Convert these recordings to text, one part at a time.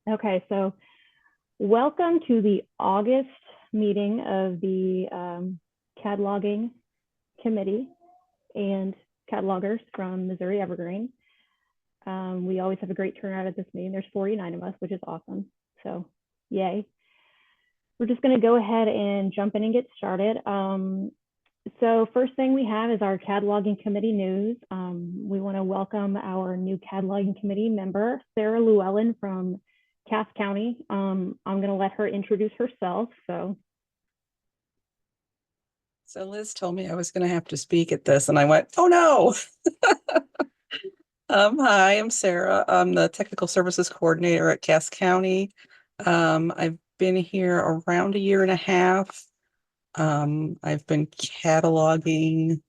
Okay, so welcome to the August meeting of the cataloging committee and catalogers from Missouri Evergreen. We always have a great turnout at this meeting. There's 49 of us, which is awesome. So yay. We're just going to go ahead and jump in and get started. So first thing we have is our cataloging committee news. We want to welcome our new cataloging committee member, Sarah Llewellyn from Cass County. I'm going to let her introduce herself. So Liz told me I was going to have to speak at this, and I went, oh no. Hi, I'm Sarah. I'm the Technical Services Coordinator at Cass County. I've been here around a year and a half. I've been cataloging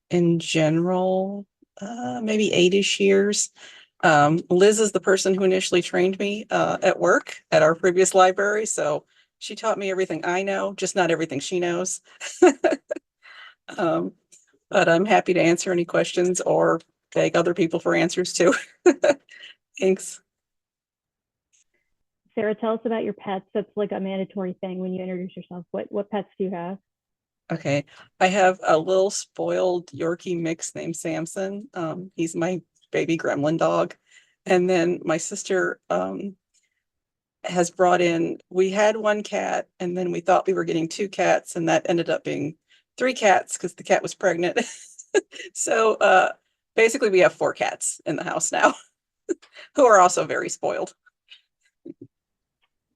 in general, maybe 8-ish years. Liz is the person who initially trained me at work at our previous library, so she taught me everything I know, just not everything she knows. But I'm happy to answer any questions or beg other people for answers too. Thanks. Sarah, tell us about your pets. That's like a mandatory thing when you introduce yourself. What pets do you have? Okay, I have a little spoiled Yorkie mix named Samson. He's my baby gremlin dog. And then my sister has brought in, we had one cat and then we thought we were getting 2 cats, and that ended up being 3 cats because the cat was pregnant. So basically we have 4 cats in the house now who are also very spoiled.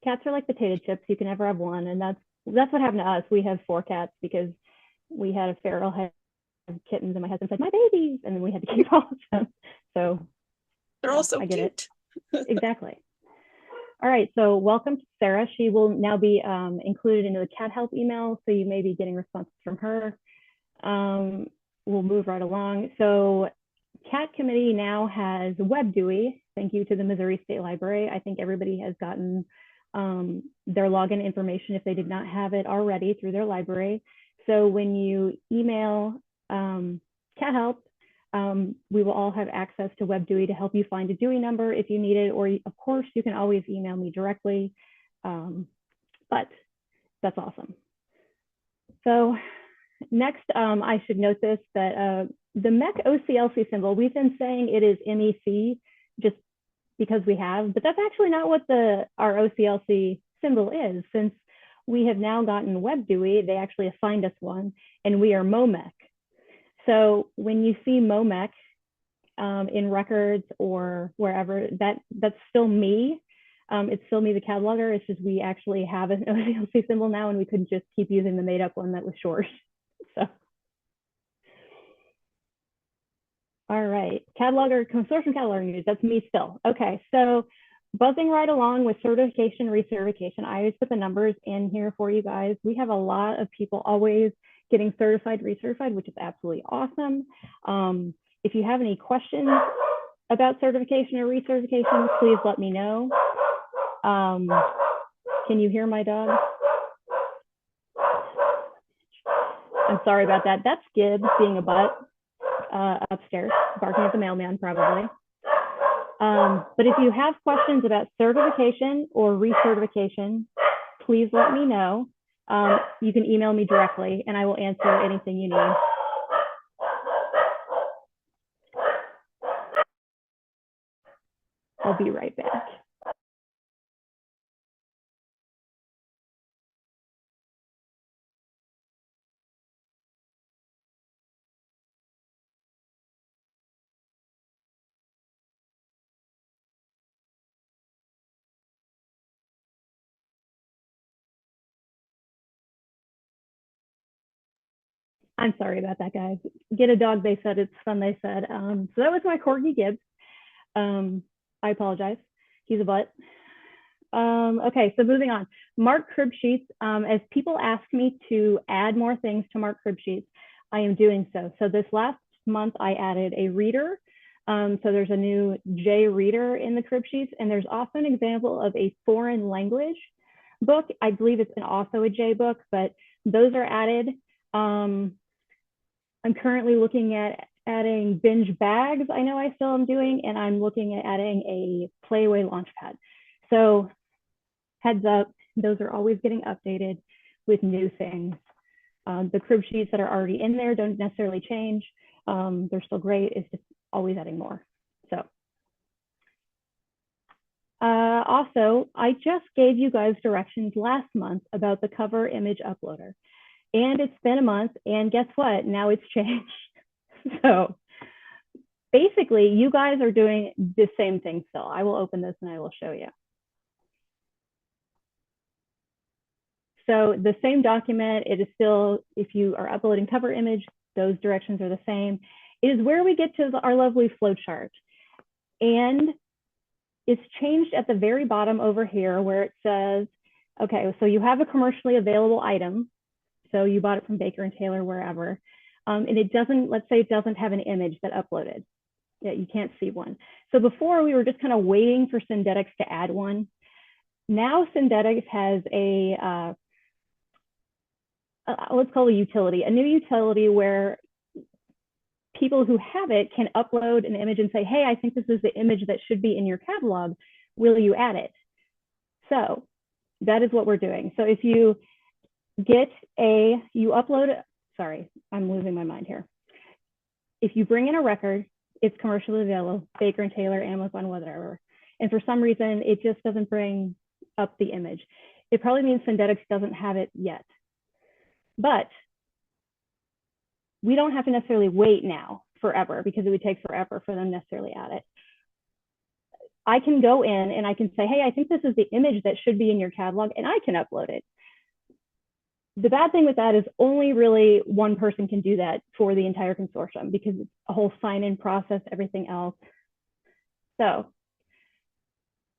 Cats are like potato chips. You can never have one, and that's what happened to us. We have 4 cats because we had a feral head kittens, and my husband said, "My babies," and then we had to keep all of them. So they're all so I get cute. It. Exactly. All right, so welcome to Sarah. She will now be included into the cat help email, so you may be getting responses from her. We'll move right along. So CAT committee now has WebDewey. Thank you to the Missouri State Library. I think everybody has gotten their login information if they did not have it already through their library. So when you email CAT help, we will all have access to WebDewey to help you find a Dewey number if you need it, or of course you can always email me directly, but that's awesome. So next, I should note this, that the MEC OCLC symbol, we've been saying it is MEC just because we have, but that's actually not what our OCLC symbol is. Since we have now gotten WebDewey, they actually assigned us one, and we are MOMEC. So when you see MOMEC in records or wherever, that's still me. It's still me, the cataloger. It's just we actually have an OCLC symbol now, and we couldn't just keep using the made up one that was short. So, all right, cataloger, consortium cataloger news. That's me still. Okay, so buzzing right along with certification, recertification. I always put the numbers in here for you guys. We have a lot of people always getting certified, recertified, which is absolutely awesome. If you have any questions about certification or recertification, please let me know. Can you hear my dog? I'm sorry about that. That's Gibbs being a butt upstairs, barking at the mailman probably. But if you have questions about certification or recertification, please let me know. You can email me directly and I will answer anything you need. I'll be right back. I'm sorry about that, guys. Get a dog, they said. It's fun, they said. So that was my Corgi Gibbs. I apologize. He's a butt. Okay, so moving on. Mark crib sheets. As people ask me to add more things to Mark crib sheets, I am doing so. So this last month, I added a reader. So there's a new J reader in the crib sheets, and there's also an example of a foreign language book. I believe it's also a J book, but those are added. I'm currently looking at adding binge bags. I know I still am doing, and I'm looking at adding a playaway launchpad. So heads up, those are always getting updated with new things. The crib sheets that are already in there don't necessarily change. They're still great. It's just always adding more. So also, I just gave you guys directions last month about the cover image uploader. And it's been a month, and guess what? Now it's changed. So basically, you guys are doing the same thing still. I will open this and I will show you. So the same document, it is still, if you are uploading cover image, those directions are the same. It is where we get to our lovely flowchart. And it's changed at the very bottom over here where it says, okay, so you have a commercially available item. So you bought it from Baker and Taylor, wherever. And it doesn't, let's say it doesn't have an image that uploaded. Yeah, you can't see one. So before we were just kind of waiting for Syndetics to add one. Now Syndetics has a, let's call it a utility, a new utility where people who have it can upload an image and say, hey, I think this is the image that should be in your catalog. Will you add it? So that is what we're doing. So if you get you upload, sorry, I'm losing my mind here. If you bring in a record, it's commercially available, Baker and Taylor, Amazon, whatever. And for some reason, it just doesn't bring up the image. It probably means Syndetics doesn't have it yet. But we don't have to necessarily wait now forever because it would take forever for them necessarily add it. I can go in and I can say, hey, I think this is the image that should be in your catalog, and I can upload it. The bad thing with that is only really one person can do that for the entire consortium because it's a whole sign-in process, everything else. So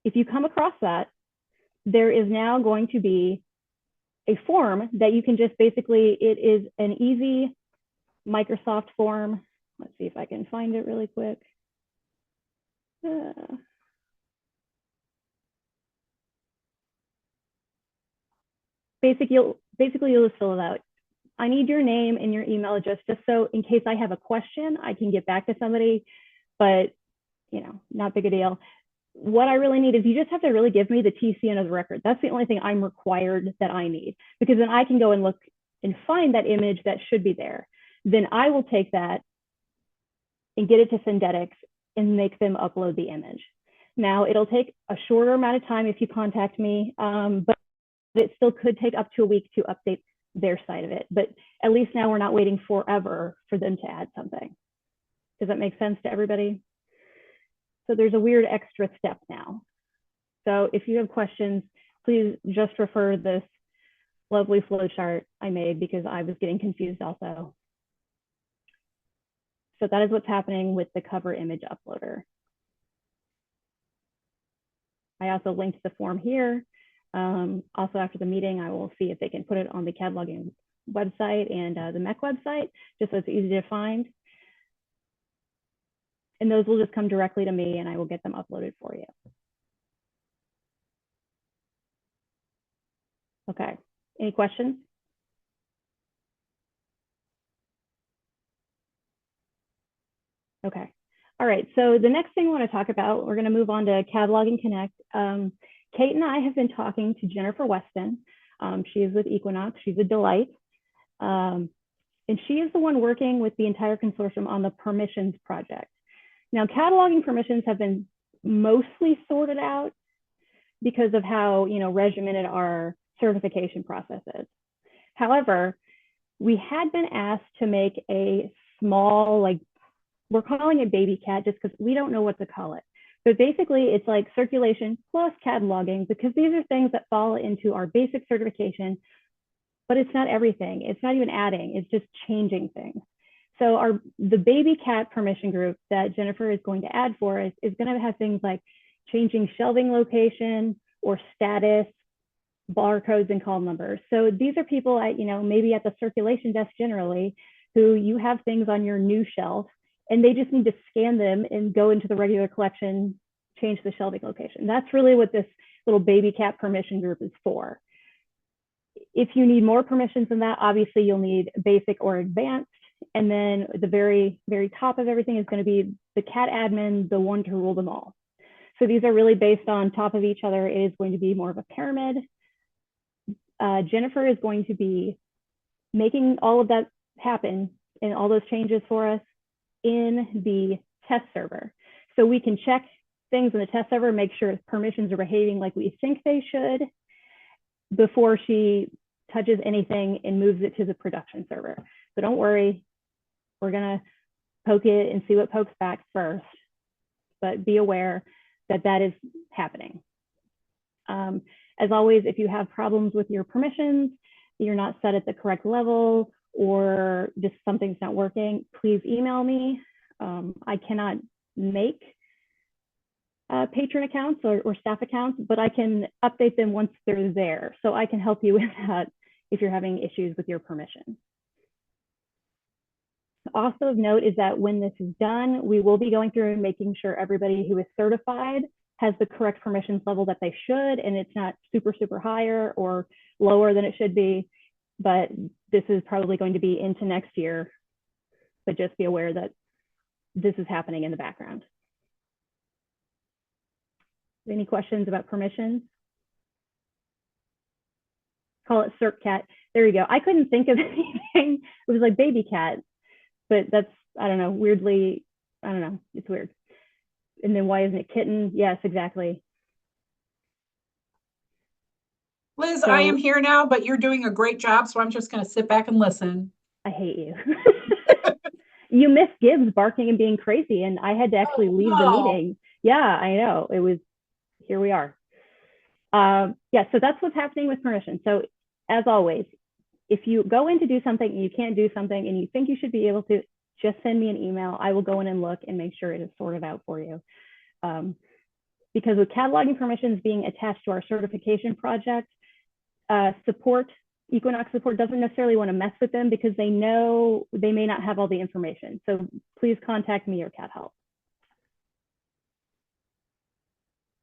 if you come across that, there is now going to be a form that you can just basically, it is an easy Microsoft form. Let's see if I can find it really quick. Basically, you'll just fill it out. I need your name and your email address just so in case I have a question, I can get back to somebody, but you know, not big a deal. What I really need is you just have to really give me the TCN of the record. That's the only thing I'm required that I need, because then I can go and look and find that image that should be there. Then I will take that and get it to Syndetics and make them upload the image. Now, it'll take a shorter amount of time if you contact me, but it still could take up to a week to update their side of it. But at least now we're not waiting forever for them to add something. Does that make sense to everybody? So there's a weird extra step now. So if you have questions, please just refer this lovely flowchart I made because I was getting confused also. So that is what's happening with the cover image uploader. I also linked the form here. Also after the meeting, I will see if they can put it on the cataloging website and the MEC website, just so it's easy to find. And those will just come directly to me and I will get them uploaded for you. Okay, any questions? Okay, all right, so the next thing I want to talk about, we're gonna move on to Cataloging Connect. Kate and I have been talking to Jennifer Weston. She is with Equinox, she's a delight. And she is the one working with the entire consortium on the permissions project. Now, cataloging permissions have been mostly sorted out because of how, you know, regimented our certification process is. However, we had been asked to make a small, like, we're calling it baby cat just because we don't know what to call it. But basically, it's like circulation plus cataloging, because these are things that fall into our basic certification, but it's not everything. It's not even adding, it's just changing things. So the baby cat permission group that Jennifer is going to add for us is going to have things like changing shelving location or status, barcodes and call numbers. So these are people at, you know, maybe at the circulation desk generally, who you have things on your new shelf and they just need to scan them and go into the regular collection, change the shelving location. That's really what this little baby cat permission group is for. If you need more permissions than that, obviously you'll need basic or advanced. And then the very, very top of everything is going to be the cat admin, the one to rule them all. So these are really based on top of each other. It is going to be more of a pyramid. Jennifer is going to be making all of that happen and all those changes for us in the test server. So we can check things in the test server, make sure permissions are behaving like we think they should before she touches anything and moves it to the production server. So don't worry, we're gonna poke it and see what pokes back first, but be aware that that is happening. As always, if you have problems with your permissions, you're not set at the correct level, or just something's not working, please email me. I cannot make patron accounts or staff accounts, but I can update them once they're there. So I can help you with that if you're having issues with your permissions. Also of note is that when this is done, we will be going through and making sure everybody who is certified has the correct permissions level that they should, and it's not super, super higher or lower than it should be. But this is probably going to be into next year, but just be aware that this is happening in the background. Any questions about permissions? Call it CircCat. There you go. I couldn't think of anything. It was like baby cat, but that's, I don't know, weirdly, I don't know, it's weird. And then why isn't it kitten? Yes, exactly. Liz, I am here now, but you're doing a great job, so I'm just going to sit back and listen. I hate you. You missed Gibbs barking and being crazy, and I had to actually leave the meeting. Yeah, I know. It was, here we are. Yeah, so that's what's happening with permission. So as always, if you go in to do something and you can't do something and you think you should be able to, just send me an email. I will go in and look and make sure it is sorted out for you. Because with cataloging permissions being attached to our certification project, Equinox support doesn't necessarily want to mess with them because they know they may not have all the information. So please contact me or Cat Help.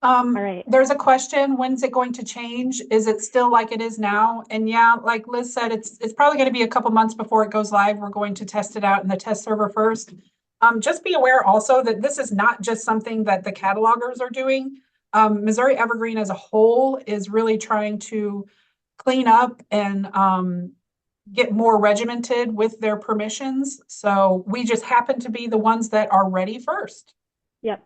All right. There's a question. When's it going to change? Is it still like it is now? And yeah, like Liz said, it's probably going to be a couple months before it goes live. We're going to test it out in the test server first. Just be aware also that this is not just something that the catalogers are doing. Missouri Evergreen as a whole is really trying to clean up and get more regimented with their permissions. So we just happen to be the ones that are ready first. Yep.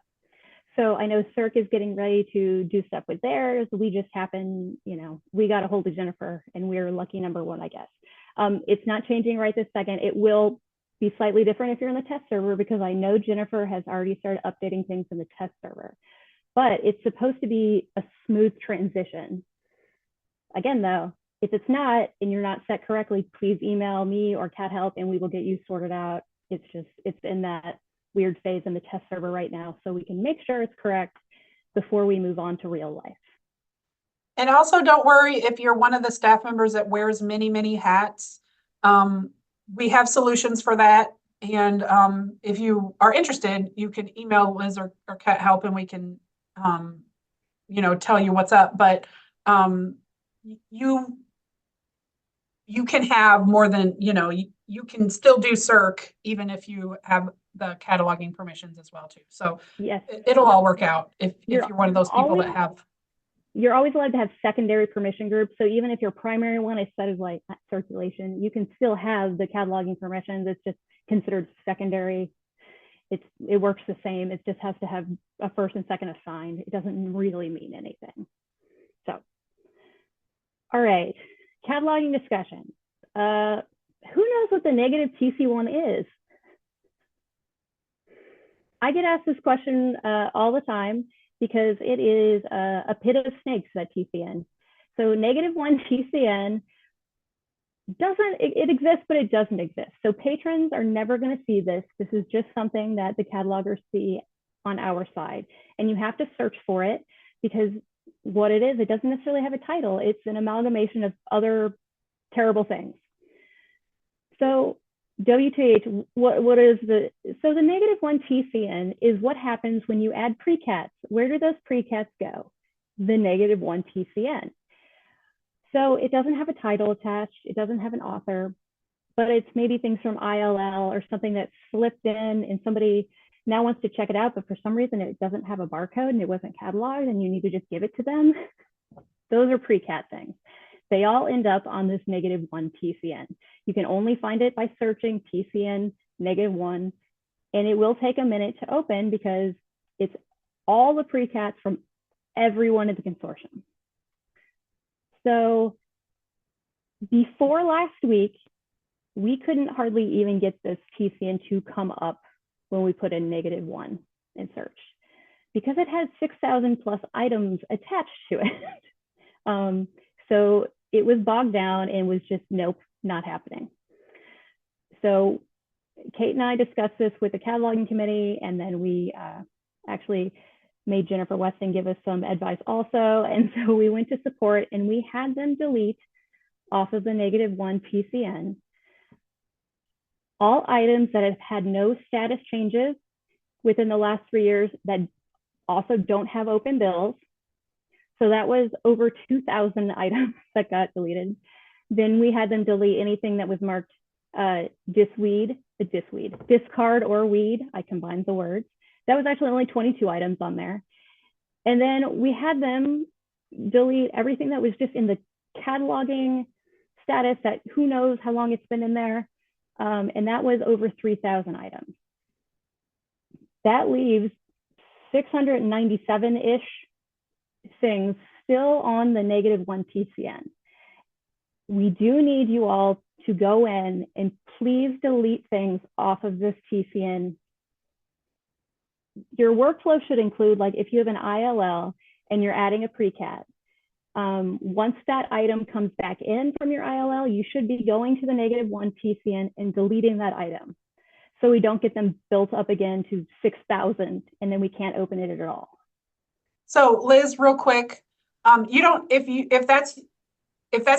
So I know Circ is getting ready to do stuff with theirs. We just happen, you know, we got a hold of Jennifer and we're lucky number one, I guess. It's not changing right this second. It will be slightly different if you're in the test server because I know Jennifer has already started updating things in the test server, but it's supposed to be a smooth transition. Again, though, if it's not and you're not set correctly, please email me or Cat Help and we will get you sorted out. It's just, it's in that weird phase in the test server right now, so we can make sure it's correct before we move on to real life. And also don't worry if you're one of the staff members that wears many, many hats. We have solutions for that. And if you are interested, you can email Liz or Cat Help and we can, you know, tell you what's up. But you can have more than, you know, you can still do Circ even if you have the cataloging permissions as well too. So yes, it'll all work out if you're one of those people that have. You're always allowed to have secondary permission groups. So even if your primary one is set as like circulation, you can still have the cataloging permissions. It's just considered secondary. It works the same. It just has to have a first and second assigned. It doesn't really mean anything. So, all right, cataloging discussion. Who knows what the negative TC1 is? I get asked this question all the time because it is a pit of snakes, that TCN. So -1 TCN it exists, but it doesn't exist. So patrons are never going to see this. This is just something that the catalogers see on our side. And you have to search for it because what it is, it doesn't necessarily have a title. It's an amalgamation of other terrible things. So WTH, what is the, so the -1 TCN is what happens when you add precats. Where do those precats go? The -1 TCN. So it doesn't have a title attached. It doesn't have an author, but it's maybe things from ILL or something that slipped in and somebody now wants to check it out, but for some reason it doesn't have a barcode and it wasn't cataloged and you need to just give it to them. Those are pre-cat things. They all end up on this -1 PCN. You can only find it by searching PCN -1, and it will take a minute to open because it's all the pre-cats from everyone at the consortium. So before last week, we couldn't hardly even get this PCN to come up when we put in -1 in search because it had 6,000 plus items attached to it. So it was bogged down and was just, nope, not happening. So Kate and I discussed this with the cataloging committee, and then we actually made Jennifer Weston give us some advice also. And so we went to support and we had them delete off of the -1 PCN all items that have had no status changes within the last 3 years that also don't have open bills. So that was over 2,000 items that got deleted. Then we had them delete anything that was marked discard or weed. I combined the words. That was actually only 22 items on there. And then we had them delete everything that was just in the cataloging status that who knows how long it's been in there. And that was over 3,000 items. That leaves 697-ish things still on the -1 PCN. We do need you all to go in and please delete things off of this PCN. Your workflow should include, like if you have an ILL and you're adding a pre-cat, once that item comes back in from your ILL, you should be going to the -1 PCN and deleting that item, so we don't get them built up again to 6,000 and then we can't open it at all. So Liz, real quick, you don't, if that's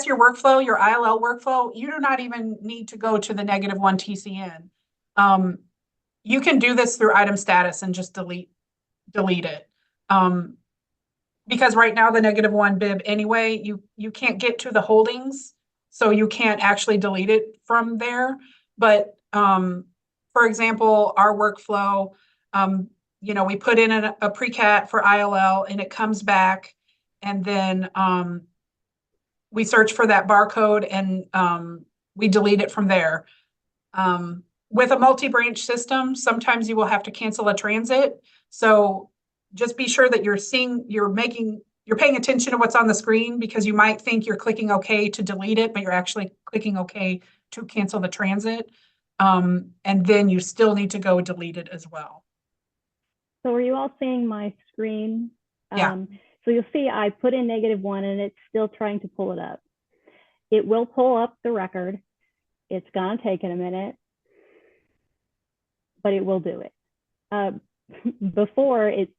your workflow, your ILL workflow, you do not even need to go to the -1 TCN. You can do this through item status and just delete it. Because right now the -1 bib anyway, you can't get to the holdings, so you can't actually delete it from there. But for example, our workflow, you know, we put in a pre-cat for ILL and it comes back, and then we search for that barcode and we delete it from there. With a multi-branch system, sometimes you will have to cancel a transit. So just be sure that you're paying attention to what's on the screen, because you might think you're clicking OK to delete it, but you're actually clicking OK to cancel the transit. And then you still need to go delete it as well. So are you all seeing my screen? Yeah. So you'll see I put in -1 and it's still trying to pull it up. It will pull up the record. It's gonna take it a minute, but it will do it. Before it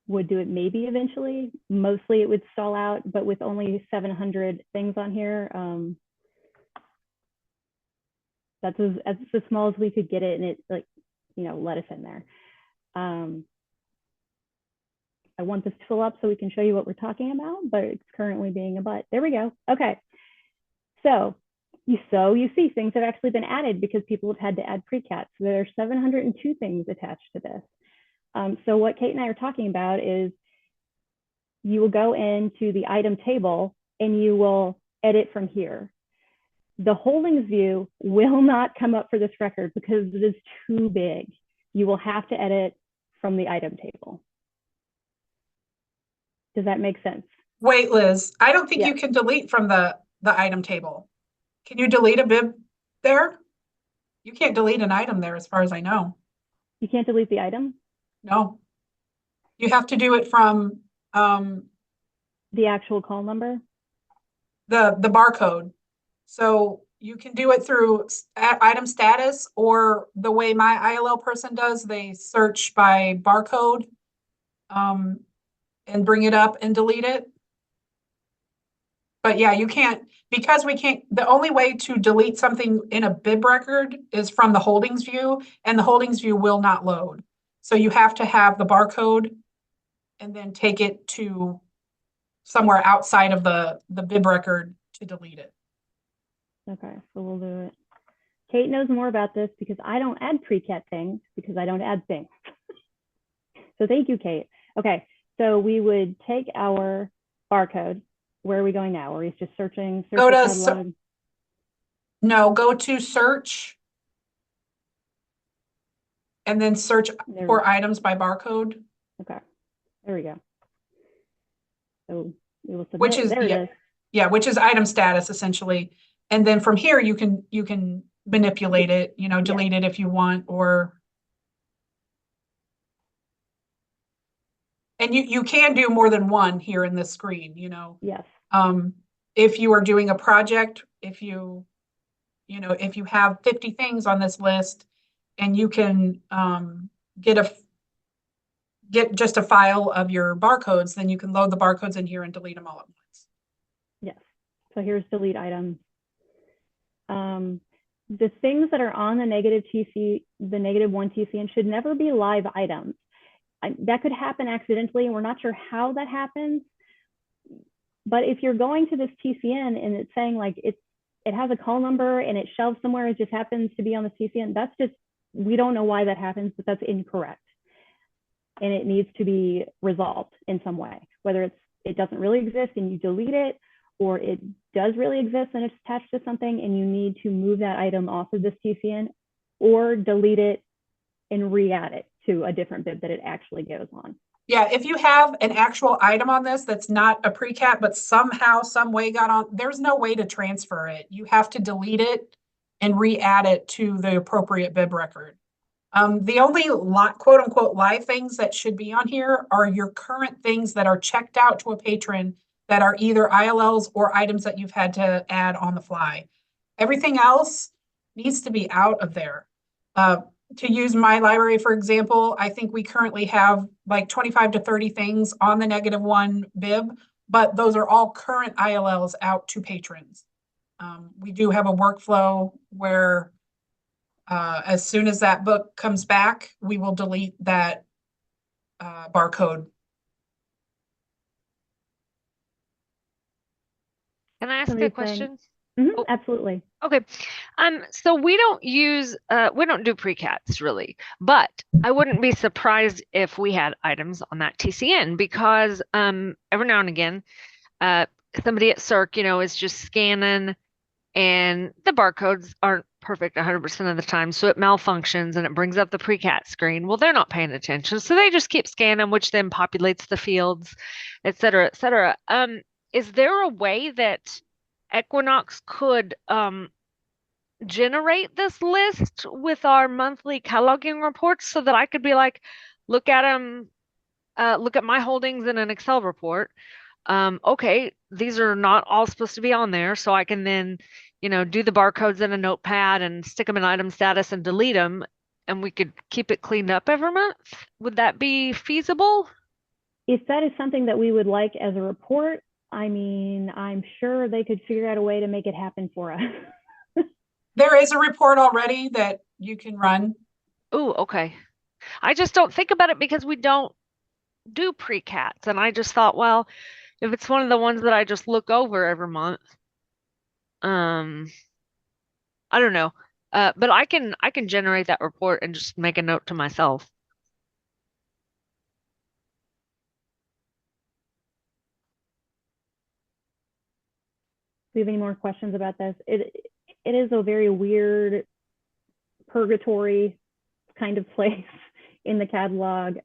would do it maybe eventually. Mostly it would stall out, but with only 700 things on here, that's as small as we could get it, and it, like, you know, let us in there. I want this to fill up so we can show you what we're talking about, but it's currently being a butt. There we go. Okay. So you see things have actually been added because people have had to add pre-cats. So there are 702 things attached to this. So what Kate and I are talking about is you will go into the item table and you will edit from here. The holdings view will not come up for this record because it is too big. You will have to edit from the item table. Does that make sense? Wait, Liz, I don't think you can delete from the item table. Can you delete a bib there? You can't delete an item there as far as I know. You can't delete the item? No. You have to do it from the actual call number? The barcode. So you can do it through item status, or the way my ILL person does, they search by barcode and bring it up and delete it. But yeah, you can't, because we can't, the only way to delete something in a bib record is from the holdings view, and the holdings view will not load. So you have to have the barcode and then take it to somewhere outside of the bib record to delete it. Okay, so we'll do it. Kate knows more about this because I don't add pre-cat things because I don't add things. So thank you, Kate. Okay, so we would take our barcode. Where are we going now? Are we just searching Go the to catalog? No, go to search and then search for items by barcode. Okay, there we go. So we will submit. Which is, there it is. Yeah, which is item status essentially. And then from here, you can manipulate it, you know, delete it if you want, or. And you can do more than one here in this screen, you know. Yes. If you are doing a project, if you have 50 things on this list and you can get just a file of your barcodes, then you can load the barcodes in here and delete them all at once. Yes. So here's delete items. The things that are on the negative TC, the -1 TCN should never be live items. That could happen accidentally, and we're not sure how that happens. But if you're going to this TCN and it's saying like it has a call number and it's shelved somewhere, it just happens to be on the TCN, that's just, we don't know why that happens, but that's incorrect. And it needs to be resolved in some way, whether it doesn't really exist and you delete it, or it does really exist and it's attached to something and you need to move that item off of this TCN, or delete it and re-add it to a different bib that it actually goes on. Yeah, if you have an actual item on this that's not a pre-cat, but somehow, some way got on, there's no way to transfer it. You have to delete it and re-add it to the appropriate bib record. The only quote unquote live things that should be on here are your current things that are checked out to a patron that are either ILLs or items that you've had to add on the fly. Everything else needs to be out of there. To use my library, for example, I think we currently have like 25 to 30 things on the -1 bib, but those are all current ILLs out to patrons. We do have a workflow where as soon as that book comes back, we will delete that barcode. Can I ask a question? Mm-hmm, absolutely. Okay. So we don't do pre-cats really, but I wouldn't be surprised if we had items on that TCN, because every now and again, somebody at CERC, is just scanning and the barcodes aren't perfect 100% of the time. So it malfunctions and it brings up the pre-cat screen. Well, they're not paying attention. So they just keep scanning, which then populates the fields, et cetera, et cetera. Is there a way that Equinox could generate this list with our monthly cataloging reports so that I could be like, look at them, look at my holdings in an Excel report. Okay, these are not all supposed to be on there. So I can then, do the barcodes in a notepad and stick them in item status and delete them. And we could keep it cleaned up every month. Would that be feasible? If that is something that we would like as a report, I mean, I'm sure they could figure out a way to make it happen for us. There is a report already that you can run. Oh, okay. I just don't think about it because we don't do pre-cats. And I just thought, well, if it's one of the ones that I just look over every month, I don't know. But I can generate that report and just make a note to myself. Do you have any more questions about this? It is a very weird purgatory kind of place in the catalog.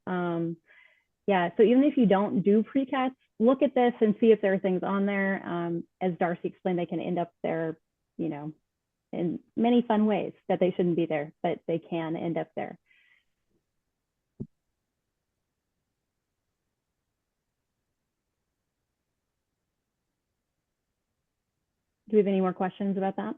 Yeah, so even if you don't do pre-cats, look at this and see if there are things on there. As Darcy explained, they can end up there, in many fun ways that they shouldn't be there, but they can end up there. Do we have any more questions about that?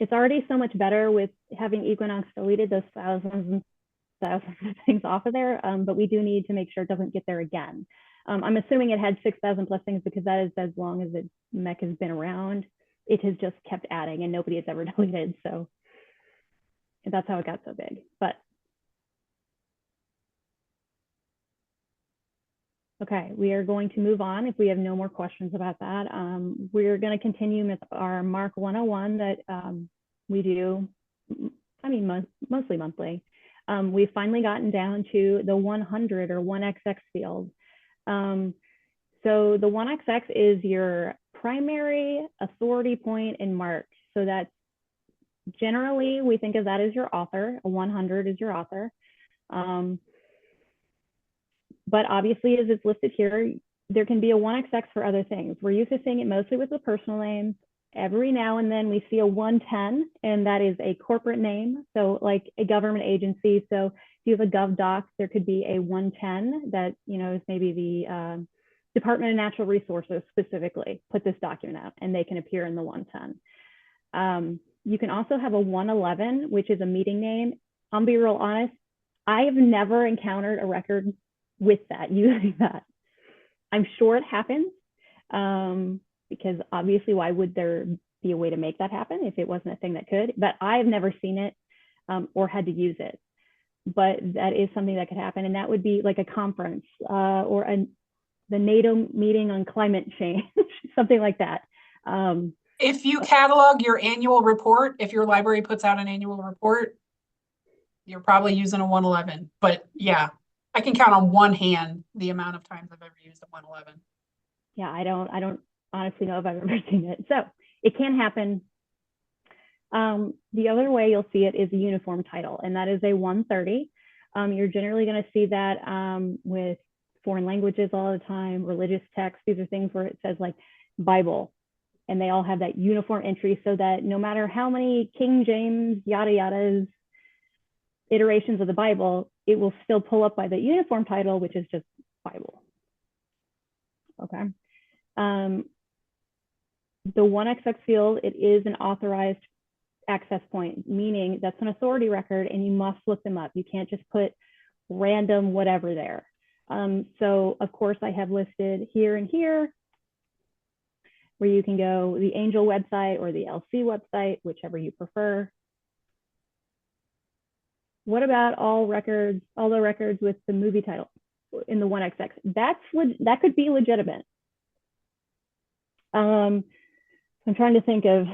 It's already so much better with having Equinox deleted those thousands and thousands of things off of there, but we do need to make sure it doesn't get there again. I'm assuming it had 6,000 plus things because that is as long as the MEC has been around. It has just kept adding and nobody has ever deleted. So that's how it got so big. But Okay, we are going to move on if we have no more questions about that. We're going to continue with our Mark 101 that we do, I mean, mostly monthly. We've finally gotten down to the 100 or 1XX field. So the 1XX is your primary authority point in Mark. So that's generally, we think of that as your author. A 100 is your author. But obviously, as it's listed here, there can be a 1XX for other things. We're used to seeing it mostly with the personal names. Every now and then we see a 110, and that is a corporate name. So like a government agency. So if you have a GovDoc, there could be a 110 that, you know, is maybe the Department of Natural Resources specifically put this document out, and they can appear in the 110. You can also have a 111, which is a meeting name. I'll be real honest, I have never encountered a record with that, using that. I'm sure it happens, because obviously why would there be a way to make that happen if it wasn't a thing that could? But I've never seen it or had to use it. But that is something that could happen, and that would be like a conference or the NATO meeting on climate change, something like that. If you catalog your annual report, if your library puts out an annual report, you're probably using a 111. But yeah, I can count on one hand the amount of times I've ever used a 111. Yeah, I don't honestly know if I've ever seen it. So it can happen. The other way you'll see it is a uniform title, and that is a 130. You're generally going to see that with foreign languages all the time, religious texts. These are things where it says like Bible, and they all have that uniform entry, so that no matter how many King James yada yadas iterations of the Bible, it will still pull up by the uniform title, which is just Bible. Okay. The 1XX field, it is an authorized access point, meaning that's an authority record and you must look them up. You can't just put random whatever there. So of course I have listed here and here where you can go the Angel website or the LC website, whichever you prefer. What about all the records with the movie title in the 1XX? That could be legitimate. I'm trying to think of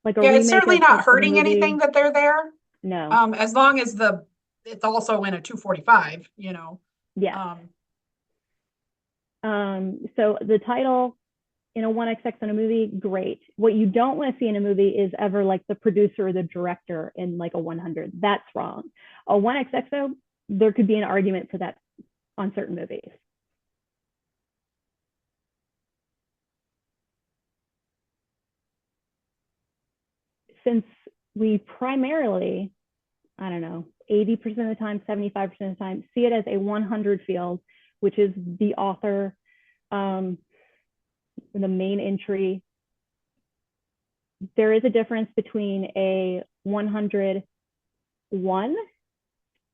like a remake. It's certainly not hurting movie. anything that they're there. No. As long as it's also in a 245, you know. Yeah. So the title in a 1XX in a movie, great. What you don't want to see in a movie is ever like the producer or the director in like a 100. That's wrong. A 1XX though, there could be an argument for that on certain movies. Since we primarily, I don't know, 80% of the time, 75% of the time, see it as a 100 field, which is the author, the main entry. There is a difference between a 101,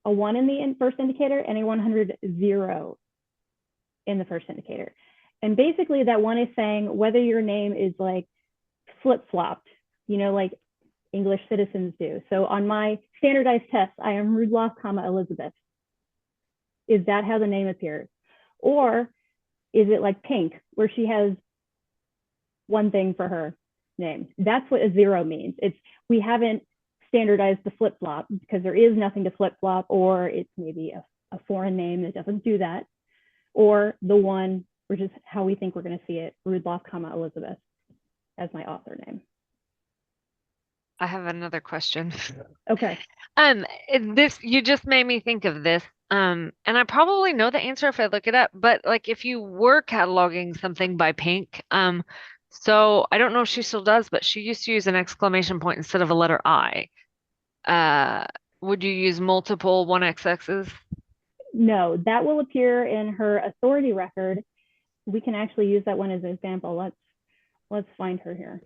a 1 in the first indicator, and a 100 0 in the first indicator. And basically that one is saying whether your name is like flip-flopped, you know, like English citizens do. So on my standardized test, I am Rudloff, Elizabeth. Is that how the name appears? Or is it like Pink, where she has one thing for her name? That's what a 0 means. We haven't standardized the flip-flop because there is nothing to flip-flop, or it's maybe a foreign name that doesn't do that. Or the 1, which is how we think we're going to see it, Rudloff, Elizabeth, as my author name. I have another question. Okay. You just made me think of this. And I probably know the answer if I look it up, but like if you were cataloging something by Pink, so I don't know if she still does, but she used to use an exclamation point instead of a letter I. Would you use multiple 1XXs? No, that will appear in her authority record. We can actually use that one as an example. Let's find her here.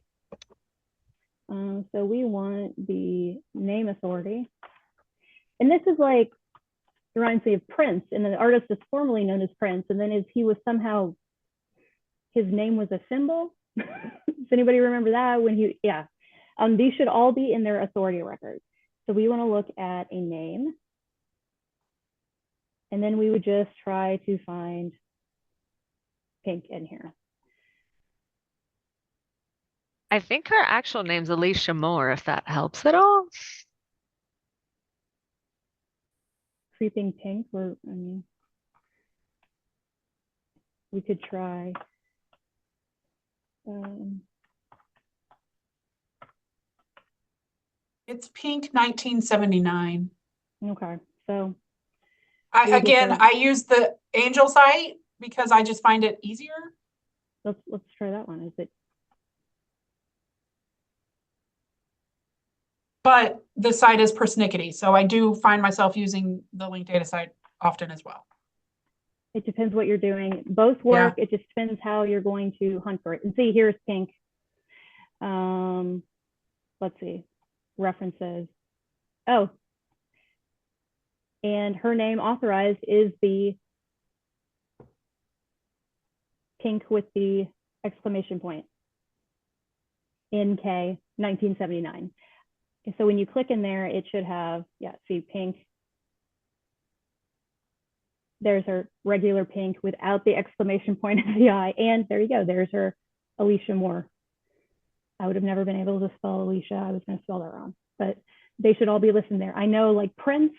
So we want the name authority. And this is like, it reminds me of Prince, and the artist is formerly known as Prince, and then his name was a symbol. Does anybody remember that? These should all be in their authority records. So we want to look at a name. And then we would just try to find pink in here. I think her actual name's Alicia Moore, if that helps at all. Creeping pink, or I mean, we could try. It's pink 1979. Okay, so Again, I use the Angel site because I just find it easier. let's try that one. Is it? But the site is persnickety, so I do find myself using the link data site often as well. It depends what you're doing. Both work. Yeah. It just depends how you're going to hunt for it. And see, here's pink. Let's see, references. Oh, and her name authorized is the pink with the exclamation point. NK 1979. And so when you click in there, it should have, yeah, see pink. There's her regular pink without the exclamation point of the I. And there you go, there's her Alicia Moore. I would have never been able to spell Alicia. I was going to spell that wrong, but they should all be listed there. I know like Prince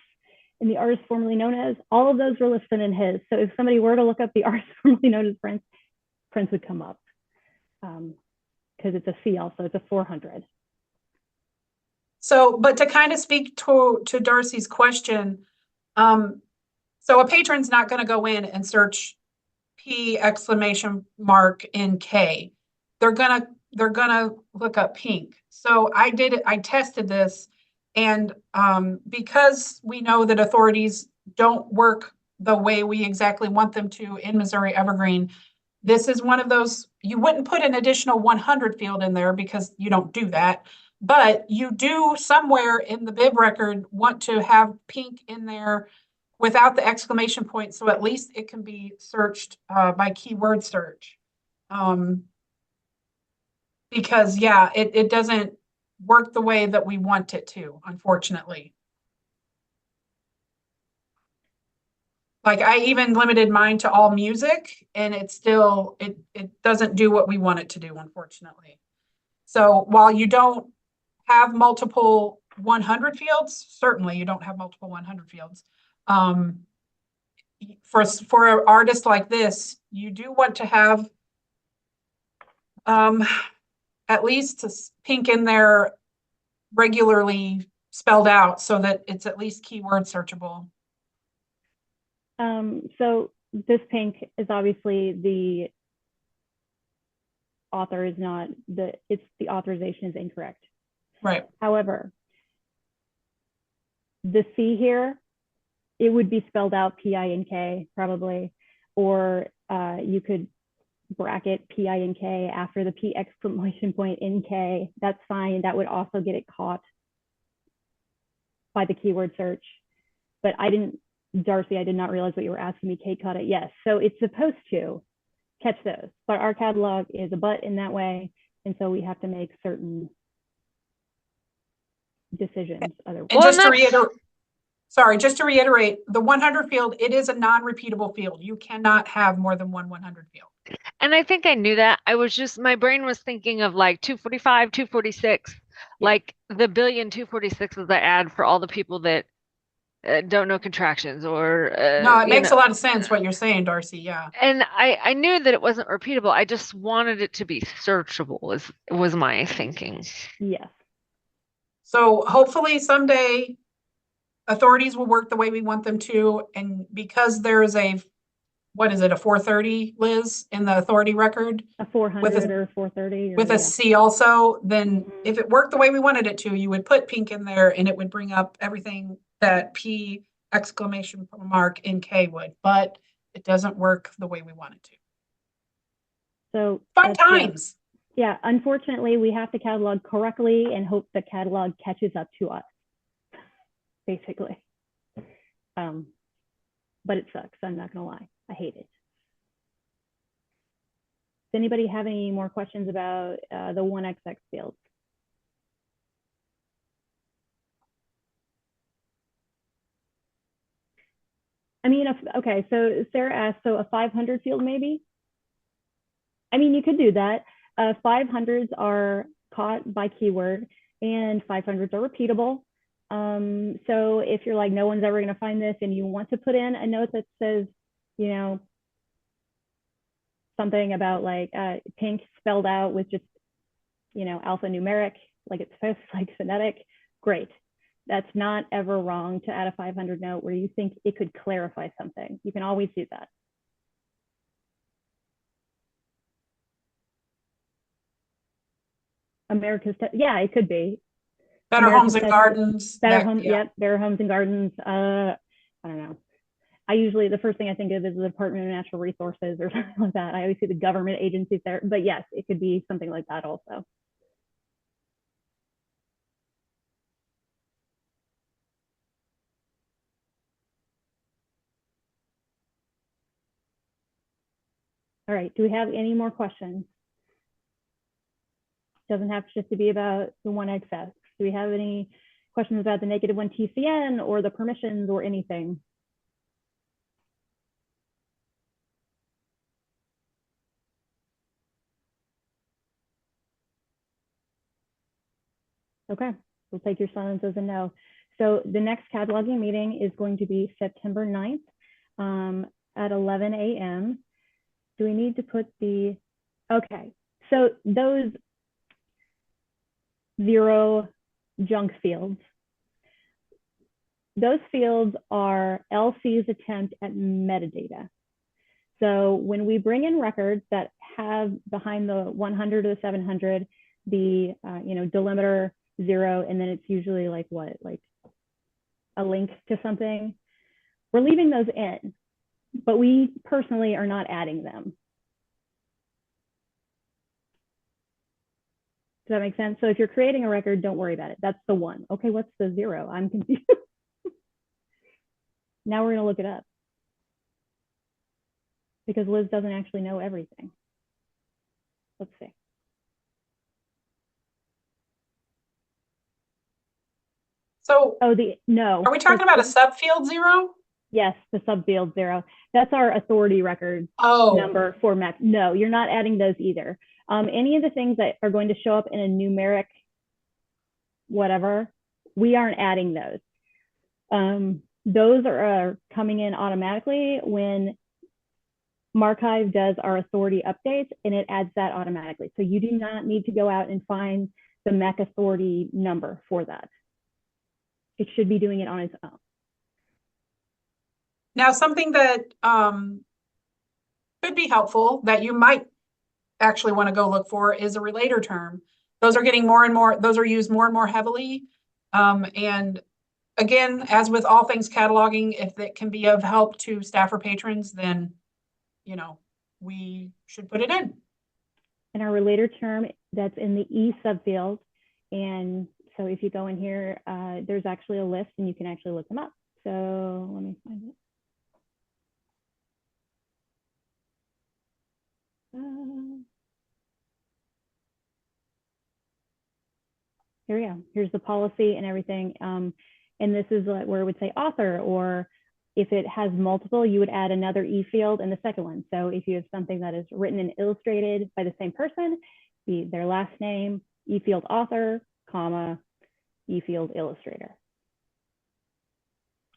and the artist formerly known as, all of those were listed in his. So if somebody were to look up the artist formerly known as Prince, Prince would come up because it's a C also, it's a 400. So, but to kind of speak to Darcy's question, so a patron's not going to go in and search P exclamation mark in K. They're gonna look up pink. So I tested this, and because we know that authorities don't work the way we exactly want them to in Missouri Evergreen, this is one of those, you wouldn't put an additional 100 field in there because you don't do that. But you do somewhere in the bib record want to have pink in there without the exclamation point, so at least it can be searched by keyword search. Because yeah, it doesn't work the way that we want it to, unfortunately. Like I even limited mine to all music, and it still, it doesn't do what we want it to do, unfortunately. So while you don't have multiple 100 fields, certainly you don't have multiple 100 fields. For an artist like this, you do want to have at least pink in there regularly spelled out so that it's at least keyword searchable. So this pink is obviously the author is not the authorization is incorrect. Right. However, the C here, it would be spelled out P-I-N-K probably, or you could bracket P-I-N-K after the P exclamation point N-K. That's fine. That would also get it caught by the keyword search. But Darcy, I did not realize what you were asking me. Kate caught it. Yes. So it's supposed to catch those, but our catalog is a but in that way. And so we have to make certain decisions. Otherwise. And just to reiterate, the 100 field, it is a non-repeatable field. You cannot have more than one 100 field. And I think I knew that. My brain was thinking of like 245, 246, like the billion 246s I add for all the people that don't know contractions or no, it makes a lot of sense what you're saying, Darcy. Yeah. And I knew that it wasn't repeatable. I just wanted it to be searchable was my thinking. Yes. So hopefully someday authorities will work the way we want them to. And because there's a 430, Liz, in the authority record? A 400 or 430. With a C also, then if it worked the way we wanted it to, you would put pink in there and it would bring up everything that P exclamation mark NK would, but it doesn't work the way we want it to. So fun times. Yeah, unfortunately, we have to catalog correctly and hope the catalog catches up to us, basically. But it sucks, I'm not gonna lie. I hate it. Does anybody have any more questions about the 1XX fields? I mean, okay, so Sarah asked, so a 500 field maybe? I mean, you could do that. 500s are caught by keyword and 500s are repeatable. So if you're like, no one's ever going to find this and you want to put in a note that says, you know, something about like pink spelled out with just, you know, alphanumeric, like it's supposed like phonetic, great. That's not ever wrong to add a 500 note where you think it could clarify something. You can always do that. America's, yeah, it could be. Better America's Homes and Test, Gardens. Better that- Homes, yeah. yep, Better Homes and Gardens. I don't know. I usually, the first thing I think of is the Department of Natural Resources or something like that. I always see the government agencies there, but yes, it could be something like that also. All right, do we have any more questions? Doesn't have just to be about the one excess. Do we have any questions about the -1 TCN or the permissions or anything? Okay, we'll take your silence as a no. So the next cataloging meeting is going to be September 9th at 11 a.m. Do we need to put the, okay, so those 0 junk fields, those fields are LC's attempt at metadata. So when we bring in records that have behind the 100 or the 700, the you know, delimiter 0, and then it's usually like what, like a link to something, we're leaving those in, but we personally are not adding them. Does that make sense? So if you're creating a record, don't worry about it. That's the 1. Okay, what's the 0? I'm confused. Now we're going to look it up because Liz doesn't actually know everything. Let's see. So Oh, no. are we talking about a subfield 0? Yes, the subfield 0. That's our authority record number for MEC. No, you're not adding those either. Any of the things that are going to show up in a numeric whatever, we aren't adding those. Those are coming in automatically when Marchive does our authority updates, and it adds that automatically. So you do not need to go out and find the MEC authority number for that. It should be doing it on its own. Now, something that could be helpful that you might actually want to go look for is a relator term. Those are getting more and more, those are used more and more heavily. And again, as with all things cataloging, if it can be of help to staff or patrons, then, you know, we should put it in. And our relator term, that's in the E subfield. And so if you go in here, there's actually a list and you can actually look them up. So let me find it. Here we go. Here's the policy and everything. And this is where it would say author, or if it has multiple, you would add another E field in the second one. So if you have something that is written and illustrated by the same person, their last name, E field author, comma, E field illustrator.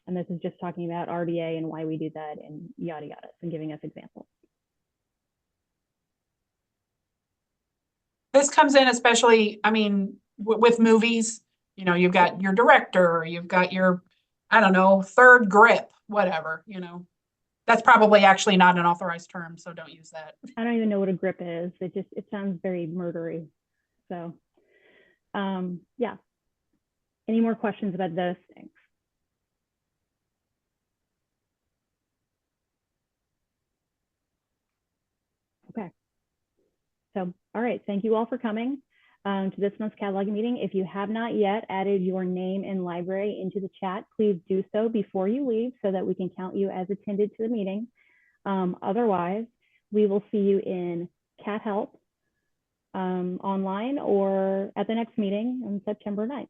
And this is just talking about RDA and why we do that and yada yada, and giving us examples. This comes in especially, I mean, with movies, you know, you've got your director, you've got your, I don't know, third grip, whatever, you know. That's probably actually not an authorized term, so don't use that. I don't even know what a grip is. It sounds very murdery. So yeah. Any more questions about those things? Okay. So, all right, thank you all for coming to this month's cataloging meeting. If you have not yet added your name and library into the chat, please do so before you leave so that we can count you as attended to the meeting. Otherwise, we will see you in Cat Help online or at the next meeting on September 9th.